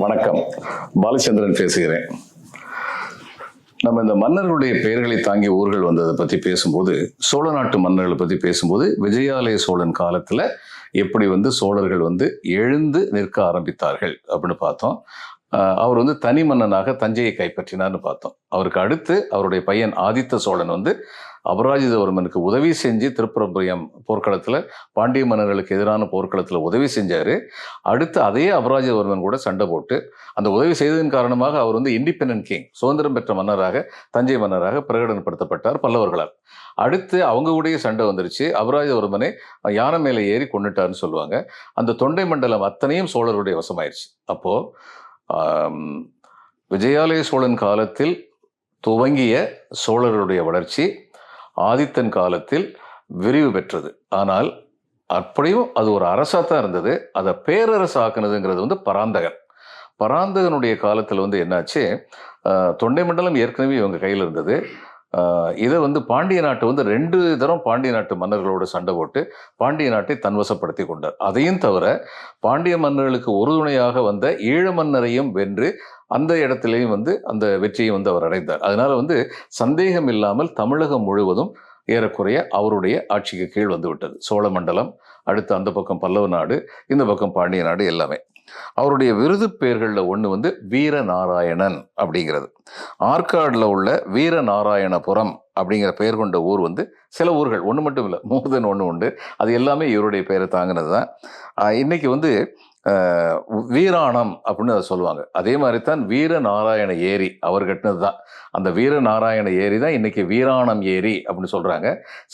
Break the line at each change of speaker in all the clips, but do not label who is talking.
வணக்கம். பாலச்சந்திரன் பேசுகிறேன். நம்ம இந்த மன்னர்களுடைய பெயர்களை தாங்கிய ஊர்கள் வந்ததை பற்றி பேசும்போது, சோழ நாட்டு மன்னர்களை பற்றி பேசும்போது, விஜயாலய சோழன் காலத்தில் எப்படி சோழர்கள் எழுந்து நிற்க ஆரம்பித்தார்கள் அப்படின்னு பார்த்தோம். அவர் தனி மன்னனாக தஞ்சையை கைப்பற்றினார்னு பார்த்தோம். அவருக்கு அடுத்து அவருடைய பையன் ஆதித்த சோழன் அபராஜிதவர்மனுக்கு உதவி செஞ்சு திருப்புறம்புயம் போர்க்களத்தில் பாண்டிய மன்னர்களுக்கு எதிரான போர்க்களத்தில் உதவி செஞ்சார். அடுத்து அதே அபராஜிதவர்மன் கூட சண்டை போட்டு அந்த உதவி செய்ததன் காரணமாக அவர் இண்டிபெண்டன்ட் கிங், சுதந்திரம் பெற்ற மன்னராக, தஞ்சை மன்னராக பிரகடனப்படுத்தப்பட்டார் பல்லவர்களால். அடுத்து அவங்க கூடயே சண்டை வந்துருச்சு. அபராஜிதவர்மனை யானை மேலே ஏறி கொண்டுட்டார்னு சொல்லுவாங்க. அந்த தொண்டை மண்டலம் அத்தனையும் சோழருடைய வசமாயிருச்சு. அப்போது விஜயாலய சோழன் காலத்தில் துவங்கிய சோழருடைய வளர்ச்சி ஆதித்தன் காலத்தில் விரிவு பெற்றது. ஆனால் அப்படியும் அது ஒரு அரசாத்தான் இருந்தது. அதை பேரரசு ஆக்குனதுங்கிறது பராந்தகன். பராந்தகனுடைய காலத்தில் என்னாச்சு, தொண்டை மண்டலம் ஏற்கனவே இவங்க கையில் இருந்தது. இதை பாண்டிய நாட்டு 2 தரம் பாண்டிய நாட்டு மன்னர்களோட சண்டை போட்டு பாண்டிய நாட்டை தன்வசப்படுத்தி கொண்டார். அதையும் தவிர பாண்டிய மன்னர்களுக்கு உறுதுணையாக வந்த ஈழ மன்னரையும் வென்று அந்த இடத்திலையும் அந்த வெற்றியை அவர் அடைந்தார். அதனால சந்தேகம் இல்லாமல் தமிழகம் முழுவதும் ஏறக்குறைய அவருடைய ஆட்சிக்கு கீழ் விட்டது. சோழ மண்டலம், அடுத்து அந்த பக்கம் பல்லவ நாடு, இந்த பக்கம் பாண்டிய நாடு எல்லாமே. அவருடைய விருது பெயர்களில் ஒன்று வீரநாராயணன் அப்படிங்கிறது. ஆற்காடில் உள்ள வீரநாராயணபுரம் அப்படிங்கிற பெயர் கொண்ட ஊர் சில ஊர்கள், ஒன்று மட்டும் இல்லை, மோர் தென் ஒன்று உண்டு. அது எல்லாமே இவருடைய பெயரை தாங்கினது தான். இன்னைக்கு வீராணம் அப்படின்னு அதை சொல்லுவாங்க. அதே மாதிரி தான் வீரநாராயண ஏரி அவர் கட்டினது தான். அந்த வீரநாராயண ஏரி தான் இன்னைக்கு வீராணம் ஏரி அப்படின்னு சொல்கிறாங்க.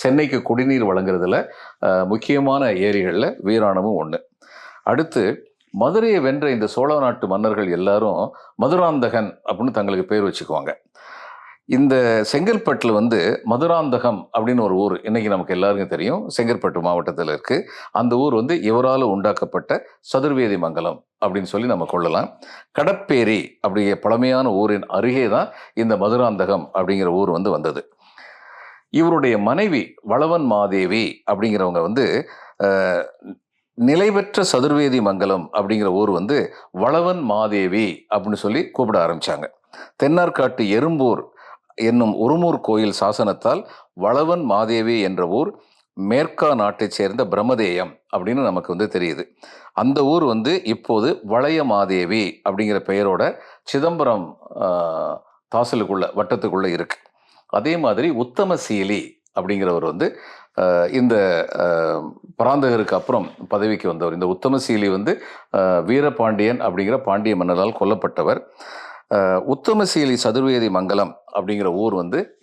சென்னைக்கு குடிநீர் வழங்குறதுல முக்கியமான ஏரிகளில் வீராணமும் ஒன்று. அடுத்து மதுரையை வென்ற இந்த சோழ நாட்டு மன்னர்கள் எல்லாரும் மதுராந்தகன் அப்படின்னு தங்களுக்கு பேர் வச்சுக்குவாங்க. இந்த செங்கல்பட்டில் மதுராந்தகம் அப்படின்னு ஒரு ஊர் இன்னைக்கு நமக்கு எல்லாருக்கும் தெரியும், செங்கல்பட்டு மாவட்டத்தில் இருக்கு. அந்த ஊர் இவரால் உண்டாக்கப்பட்ட சதுர்வேதி மங்கலம் அப்படின்னு சொல்லி நம்ம கொள்ளலாம். கடப்பேரி அப்படிங்கிற பழமையான ஊரின் அருகே தான் இந்த மதுராந்தகம் அப்படிங்கிற ஊர் வந்தது. இவருடைய மனைவி வளவன் மாதேவி அப்படிங்கிறவங்க நிலைபெற்ற சதுர்வேதி மங்கலம் அப்படிங்கிற ஊர் வளவன் மாதேவி அப்படின்னு சொல்லி கூப்பிட ஆரம்பிச்சாங்க. தென்னார்காட்டு எறும்பூர் என்னும் உருமூர் கோயில் சாசனத்தால் வளவன் மாதேவி என்ற ஊர் மேற்கா நாட்டை சேர்ந்த பிரம்மதேயம் அப்படின்னு நமக்கு தெரியுது. அந்த ஊர் இப்போது வளைய மாதேவி அப்படிங்கிற பெயரோட சிதம்பரம் தாசலுக்குள்ள வட்டத்துக்குள்ள இருக்கு. அதே மாதிரி உத்தமசீலி அப்படிங்கிறவர் இந்த பராந்தகருக்கு அப்புறம் பதவிக்கு வந்தவர். இந்த உத்தமசீலி வீரபாண்டியன் அப்படிங்கிற பாண்டிய மன்னரால் கொல்லப்பட்டவர். உத்தமசீலி சதுர்வேதி மங்கலம் அப்படிங்கிற ஊர்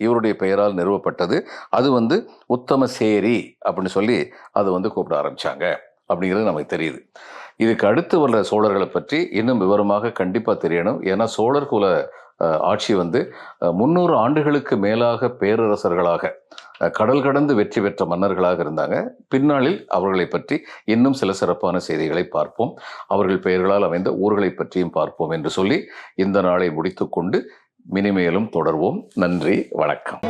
இவருடைய பெயரால் நிறுவப்பட்டது. அது உத்தமசேரி அப்படின்னு சொல்லி அதை கூப்பிட ஆரம்பிச்சாங்க அப்படிங்கிறது நமக்கு தெரியுது. இதுக்கு அடுத்து வர்ற சோழர்களை பற்றி இன்னும் விவரமாக கண்டிப்பாக தெரியணும். ஏன்னா சோழர் குல ஆட்சி 300 ஆண்டுகளுக்கு மேலாக பேரரசர்களாக கடல் கடந்து வெற்றி பெற்ற மன்னர்களாக இருந்தாங்க. பின்னாளில் அவர்களை பற்றி இன்னும் சில சிறப்பான செய்திகளை பார்ப்போம். அவர்கள் பெயர்களால் அமைந்த ஊர்களை பற்றியும் பார்ப்போம் என்று சொல்லி இந்த நாளை முடித்துக்கொண்டு இனிமேலும் தொடர்வோம். நன்றி, வணக்கம்.